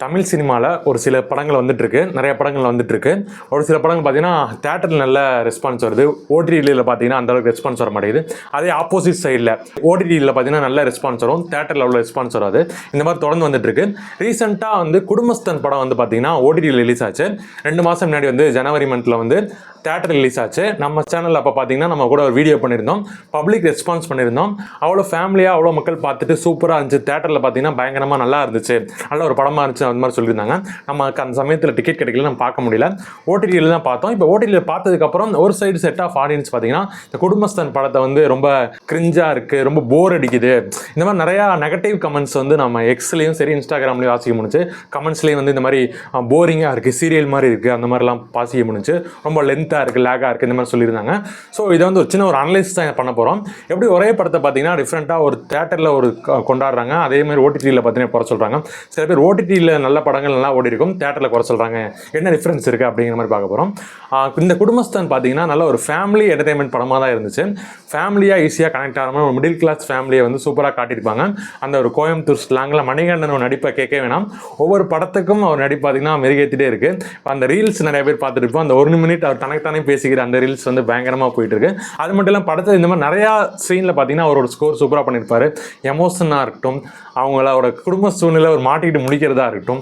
தமிழ் சினிமாவில் ஒரு சில படங்கள் வந்துட்டுருக்கு, நிறைய படங்கள் வந்துட்டுருக்கு. ஒரு சில படங்கள் பார்த்தீங்கன்னா தேட்டரில் நல்ல ரெஸ்பான்ஸ் வருது, ஓடிடியில் பார்த்தீங்கன்னா அந்தளவுக்கு ரெஸ்பான்ஸ் வர மாட்டேங்குது. அதே ஆப்போசிட் சைடில் ஓடிடியில் பார்த்தீங்கன்னா நல்ல ரெஸ்பான்ஸ் வரும், தேட்டரில் அவ்வளோ ரெஸ்பான்ஸ் வராது. இந்த மாதிரி தொடர்ந்து வந்துட்டுருக்கு. ரீசெண்டாக வந்து குடும்பஸ்தன் படம் வந்து பார்த்தீங்கன்னா ஓடிடியில் ரிலீஸ் ஆச்சு. 2 மாதம் முன்னாடி வந்து ஜனவரி மந்தில் வந்து தேட்டர் ரிலீஸ் ஆச்சு. நம்ம சேனலில் அப்போ பார்த்தீங்கன்னா நம்ம கூட ஒரு வீடியோ பண்ணியிருந்தோம், பப்ளிக் ரெஸ்பான்ஸ் பண்ணியிருந்தோம். அவ்வளோ ஃபேமிலியாக அவ்வளோ மக்கள் பார்த்துட்டு சூப்பராக இருந்துச்சு. தேட்டரில் பார்த்தீங்கன்னா பயங்கரமாக நல்லா இருந்துச்சு, நல்ல ஒரு படமாக இருந்துச்சு அந்த மாதிரி சொல்லியிருந்தாங்க. நமக்கு அந்த சமயத்தில் டிக்கெட் கிடைக்கல, நம்ம பார்க்க முடியல, ஓடிடியில் தான் பார்த்தோம். இப்போ ஓடிடியில் பார்த்ததுக்கப்புறம் ஒரு சைடு செட் ஆஃப் ஆடியன்ஸ் பார்த்தீங்கன்னா இந்த குடும்பஸ்தன் படத்தை வந்து ரொம்ப கிரிஞ்சாக இருக்குது, ரொம்ப போர் அடிக்குது, இந்த மாதிரி நிறையா நெகட்டிவ் கமெண்ட்ஸ் வந்து நம்ம எக்ஸ்லேயும் சரி இன்ஸ்டாகிராம்லேயும் வாசிக்க முடிஞ்சு. கமெண்ட்ஸ்லேயும் வந்து இந்த மாதிரி போரிங்காக இருக்குது, சீரியல் மாதிரி இருக்குது, அந்த மாதிரிலாம் வாசிக்க முடிஞ்சு. ரொம்ப லென்த்தாக இருக்குது, லேகாக இருக்குது, இந்த மாதிரி சொல்லியிருந்தாங்க. ஸோ இதை வந்து ஒரு சின்ன ஒரு அனலைஸ் தான் பண்ண போகிறோம். எப்படி ஒரே படத்தை பார்த்தீங்கன்னா டிஃப்ரெண்ட்டாக ஒரு தேட்டரில் ஒரு கொண்டாடுறாங்க, அதே மாதிரி ஓடிடியில் பார்த்தீங்கன்னா குறை சொல்கிறாங்க. சில பேர் ஓடிடியில் நல்ல படங்கள் நல்லா ஓடி இருக்கும், தேட்டரில் குறை சொல்கிறாங்க, என்ன டிஃப்ரென்ஸ் இருக்குது அப்படிங்கிற மாதிரி பார்க்க போகிறோம். இந்த குடும்பஸ்தான் பார்த்தீங்கன்னா நல்ல ஒரு ஃபேமிலி என்டர்டைன்மெண்ட் படமாக தான் இருந்துச்சு. ஃபேமிலியாக ஈஸியாக கனெக்ட் ஆகிற ஒரு மிடில் கிளாஸ் ஃபேமிலியை வந்து சூப்பராக காட்டியிருப்பாங்க. அந்த ஒரு கோயம்புத்தூர் ஸ்லாங்கில் மணிகண்டன் ஒரு நடிப்பை கேட்க வேணாம், ஒவ்வொரு படத்துக்கும் அவர் நடிப்பு பார்த்தீங்கன்னா மெருகேற்றிட்டே இருக்குது. அந்த ரீல்ஸ் நிறைய பேர் பார்த்துட்டு இருப்போம், அந்த 1 மினிட் அவர் தனக்குத்தானே பேசிக்கிற அந்த ரீல்ஸ் வந்து பயங்கரமாக போயிட்டு இருக்கு. அது மட்டும் இல்லாமல் படத்தை இந்த மாதிரி நிறையா சீனில் பார்த்தீங்கன்னா அவரோட ஸ்கோர் சூப்பராக பண்ணியிருப்பார். எமோஷனாக இருக்கட்டும், அவங்களோட குடும்ப சூழ்நிலை ஒரு மாட்டிக்கிட்டு முடிக்கிறதா இருக்கட்டும்,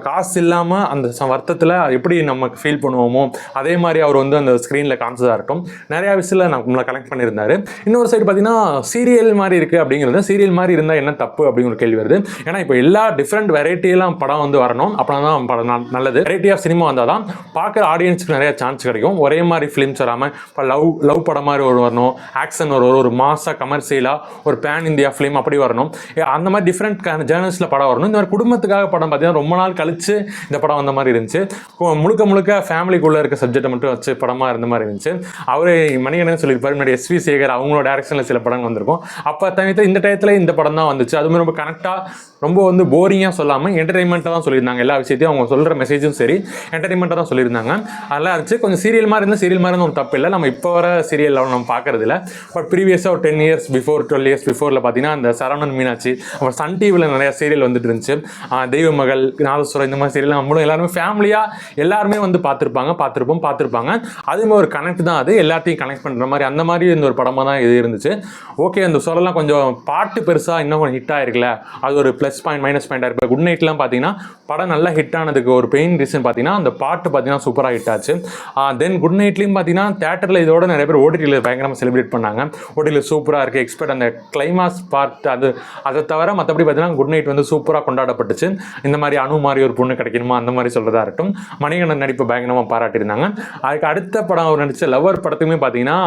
காசு இல்லாமல் அந்த வருத்தத்தில் எப்படி நம்ம ஃபீல் பண்ணுவோமோ அதே மாதிரி அவர் வந்து அந்த ஸ்க்ரீனில் காமிச்சதாக இருக்கட்டும், நிறையா விஷயத்தில் நம்மளை கனெக்ட் பண்ணியிருந்தார். இன்னொரு சைடு பார்த்தீங்கன்னா சீரியல் மாதிரி இருக்குது அப்படிங்கிறது, சீரியல் மாதிரி இருந்தால் என்ன தப்பு அப்படிங்கிற கேள்வி வருது. ஏன்னா இப்போ எல்லா டிஃப்ரெண்ட் வெரைட்டியெல்லாம் படம் வந்து வரணும், அப்படின்னா தான் படம் நல்லது. வெரைட்டி ஆஃப் சினிமா வந்தால் தான் பார்க்குற ஆடியன்ஸுக்கு நிறைய சான்ஸ் கிடைக்கும். ஒரே மாதிரி ஃபிலிம்ஸ் வராமல் இப்போ லவ் படம் மாதிரி வரணும், ஆக்ஷன் ஒரு மாசாக கமர்ஷியலாக ஒரு பேன் இந்தியா ஃபிலிம் அப்படி வரணும். அந்த மாதிரி டிஃப்ரெண்ட் ஜேர்னல்ஸில் படம் வரணும். இந்த மாதிரி குடும்பத்துக்காக படம் பார்த்தீங்கன்னா ரொம்ப நாள் கழிச்சு இந்த படம் வந்த மாதிரி இருந்துச்சு. முழுக்க ஃபேமிலிக்குள்ளே இருக்க சப்ஜெக்டை மட்டும் வச்சு படமாக இருந்த மாதிரி இருந்துச்சு. அவரே மணிகண்டன் சொல்லியிருப்பார், முன்னாடி எஸ்வி சேகர் அவங்களோட டேரக்ஷனில் சில படங்கள் வந்திருக்கும். அப்போ இந்த டயத்தில் இந்த படம் தான் வந்துச்சு. அதுவுமே ரொம்ப கனெக்டாக, ரொம்ப வந்து போரிங்காக சொல்லாமல் என்டர்டைன்மெண்ட்டாக தான் சொல்லியிருந்தாங்க. எல்லா விஷயத்தையும் அவங்க சொல்கிற மெசேஜும் சரி என்டர்டைன்மெண்ட்டாக தான் சொல்லியிருந்தாங்க. அதெல்லாம் இருந்துச்சு. கொஞ்சம் சீரியல் மாதிரி இருந்தால் சீரியல் மாதிரி ஒரு தப்பு இல்லை, நம்ம இப்போ வர சீரியல் நம்ம பார்க்கறது இல்லை. பட் ப்ரீவியஸாக ஒரு 10 இயர்ஸ் பிஃபோர் 12 இயர்ஸ் பிஃபோரில் பார்த்தீங்கன்னா அந்த சரவணன் மீனாட்சி, அப்புறம் சன் டிவியில் நிறையா சீரியல் வந்துட்டு இருந்துச்சு. தெய்வ மகள், நாதஸ்வரம், இந்த மாதிரி சீரியல் நம்மளும் எல்லாருமே ஃபேமிலியாக எல்லாருமே வந்து பார்த்துருப்பாங்க. அதுவுமே ஒரு கனெக்ட் தான், அது எல்லாத்தையும் கனெக்ட் பண்ணுற மாதிரி அந்த மாதிரி இந்த ஒரு படமாக தான் இது இருந்துச்சு. ஓகே, அந்த சொல்லலாம் கொஞ்சம் பாட்டு பெருசாக இன்னும் கொஞ்சம் ஹிட் ஆகிருக்கல, அது ஒரு ப்ளஸ் பாயிண்ட் மைனஸ் பாயிண்டாக இருக்குது. குட் நைட்லாம் பார்த்தீங்கன்னா படம் நல்லா ஹிட் ஆனதுக்கு ஒரு பெயின் ரீசன் பார்த்தீங்கன்னா அந்த பாட்டு பார்த்தீங்கன்னா சூப்பராக ஹிட் ஆச்சு. தென் குட் நைட்லேயும் பார்த்தீங்கன்னா தேட்டரில் இதோட நிறைய பேர் ஓடிடியில் பயங்கரமாக செலிப்ரேட் பண்ணாங்க. ஓடிடியில் சூப்பராக இருக்குது, எக்ஸ்பெக்ட் அந்த கிளைமாக்ஸ் பார்ட் அதை தவிர மற்றபடி பார்த்தீங்கன்னா குட் நைட் வந்து சூப்பராக கொண்டாடப்பட்டுச்சு. இந்த மாதிரி அணு மாதிரி ஒரு பொண்ணு கிடைக்கணுமா அந்த மாதிரி சொல்கிறதா இருக்கட்டும், மணிகண்டன் நடிப்பு பயங்கரமாக பாராட்டியிருந்தாங்க. அதுக்கு அடுத்த படம் அவர் நடித்த லவர் படத்துக்குமே பார்த்தீங்கன்னா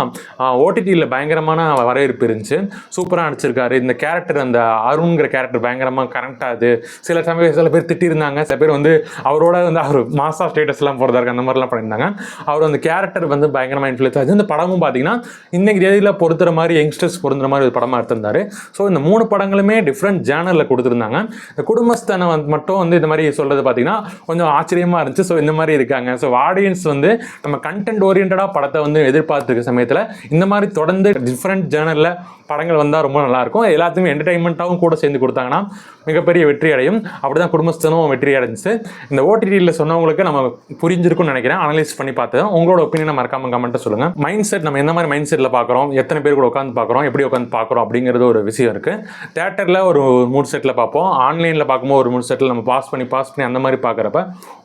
ஓடிடியில் பயங்கரமான வரவேற்பு இருந்துச்சு. சூப்பராக நடிச்சிருக்காரு. இந்த கேரக்டர், அந்த அருண்கிற கேரக்டர் பயங்கரமாக கனெக்ட் ஆகுது. சில பேர் திட்டிருந்தாங்க, சில பேர் வந்து அவரோட வந்து அவர் மாசா ஸ்டேட்டஸ்லாம் போகிறதா இருக்கு, அந்த மாதிரிலாம் பண்ணியிருந்தாங்க. அவர் அந்த கேரக்டர் வந்து பயங்கரமாக இன்ஃப்ளூயன்ஸ் ஆச்சு. இந்த படமும் பார்த்தீங்கன்னா இன்னைக்கு தேதியில் பொறுத்துற மாதிரி யங்ஸ்டர்ஸ் பொருந்துற மாதிரி ஒரு படமாக எடுத்திருந்தாரு. ஸோ இந்த 3 படங்களுமே டிஃப்ரெண்ட் ஜேனரில் கொடுத்துருந்தாங்க. இந்த குடும்பஸ்தனை மட்டும் வந்து இந்த மாதிரி சொல்கிறது பார்த்தீங்கன்னா கொஞ்சம் ஆச்சரியமாக இருந்துச்சு. ஸோ இந்த மாதிரி இருக்காங்க. ஸோ ஆடியன்ஸ் வந்து நம்ம கண்டென்ட் ஓரியன்டாக படத்தை வந்து எதிர்பார்த்துருக்க சமயத்தில் இந்த மாதிரி தொடர்ந்து டிஃப்ரெண்ட் ஜேனரில் படங்கள் வந்தால் ரொம்ப நல்லாயிருக்கும். எல்லாத்துக்குமே என்டர்டைன்மெண்ட்டாகவும் கூட சேர்ந்து கொடுத்தாங்கன்னா மிகப்பெரிய வெற்றி அடையும். அப்படி தான் குடும்பஸ்தனும் வெற்றி அடைஞ்சிச்சு. இந்த ஓடிடியில் சொன்னவங்களுக்கு நம்ம புரிஞ்சிருக்கும்னு நினைக்கிறேன். அனலைஸ் பண்ணி பார்த்து உங்களோட ஒப்பீனியனை மறக்காம கமெண்ட்டை சொல்லுங்கள். மைண்ட் செட், நம்ம எந்த மாதிரி மைண்ட் செட்டில் பார்க்குறோம், எத்தனை பேர் கூட உட்காந்து பார்க்குறோம், எப்படி உட்காந்து பார்க்குறோம் அப்படிங்கிறது ஒரு விஷயம் இருக்குது. தேட்டரில் ஒரு மூட் செட்டில் பார்ப்போம், ஆன்லைனில் பார்க்கும்போது ஒரு மூட் செட்டில் நம்ம பாஸ் பண்ணி அந்த மாதிரி பார்க்குறப்ப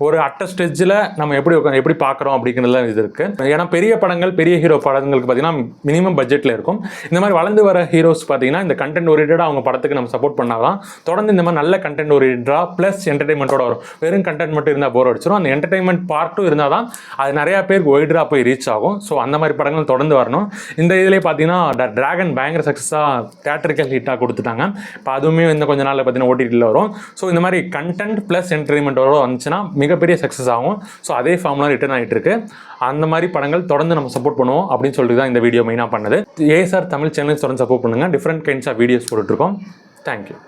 ஒரு அட்ட ஸ்டேஜில் நம்ம எப்படி பார்க்குறோம் அப்படிங்கிறதுல இது இருக்குது. ஏன்னா பெரிய படங்கள், பெரிய ஹீரோ படங்களுக்கு பார்த்தீங்கன்னா மினிமம் பட்ஜெட்டில் இருக்கும். இந்த மாதிரி வளர்ந்து வர ஹீரோஸ் பார்த்தீங்கன்னா இந்த கண்டென்ட் ஓரியன்டாக அவங்க படத்துக்கு நம்ம சப்போர்ட் பண்ணாதான் தொடர்ந்து இந்த மாதிரி நல்ல கண்டென்ட் ஓரியன்டாக ப்ளஸ் என்டர்டைன்மெண்ட்டோட வரும். வெறும் கண்டென்ட் மட்டும் இருந்தால் போர் அடிச்சிடும். அந்த என்டர்டைன்மெண்ட் பார்ட்டும் இருந்தால் தான் அது நிறையா பேருக்கு ஒய்டராக போய் ரீச் ஆகும். ஸோ அந்த மாதிரி படங்கள் தொடர்ந்து வரணும். இந்த இதிலே பார்த்தீங்கன்னா டிராகன் பயங்கர சக்ஸஸாக தேட்டரிக்கல் ஹிட்டாக கொடுத்துட்டாங்க. இப்போ அதுவுமே இந்த கொஞ்ச நாளில் பார்த்தீங்கன்னா ஓடிடியில் வரும். ஸோ இந்த மாதிரி கண்டென்ட் ப்ளஸ் என்டர்டைன்மெண்ட்டோட வந்துச்சுன்னா மிகப்பெரிய சக்ஸஸ் ஆகும். ஸோ அதே ஃபார்முலா ரிட்டர்ன் ஆகிட்டு இருக்கு. அந்த மாதிரி படங்கள் தொடர்ந்து நம்ம சப்போர்ட் பண்ணுவோம் அப்படின்னு சொல்லிட்டு தான் இந்த வீடியோ மெயினாக பண்ணது. ஏஎஸ்ஆர் தமிழ் சேனல் தொடர்ந்து சப்போர்ட் பண்ணுங்கள். டிஃப்ரெண்ட் கைண்ட்ஸ் ஆஃப் வீடியோஸ் போட்டுட்ருக்கோம். தேங்க்யூ.